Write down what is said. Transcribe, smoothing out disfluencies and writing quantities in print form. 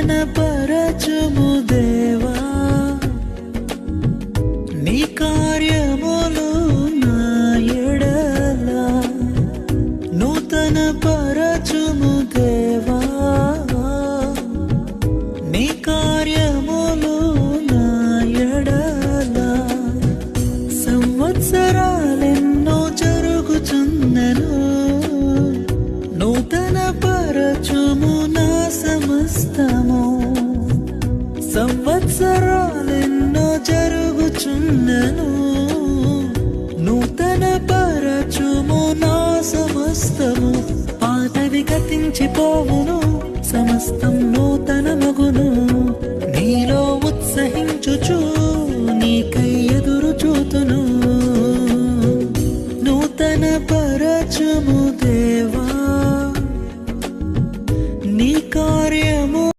నూతన పరచుము దేవా నీ కార్యములు నా ఎడల నూతన పరచుము దేవా నీ కార్యములు నా ఎడల సంవత్సరాలెన్నో జరుగుచున్నను నూతన పరచుము నా సమస్తము సంవత్సరాలెన్నో జరుగుచున్నను నూతన పరచుము నా సమస్తము పాతవి గతించిపోవును సమస్తం నూతన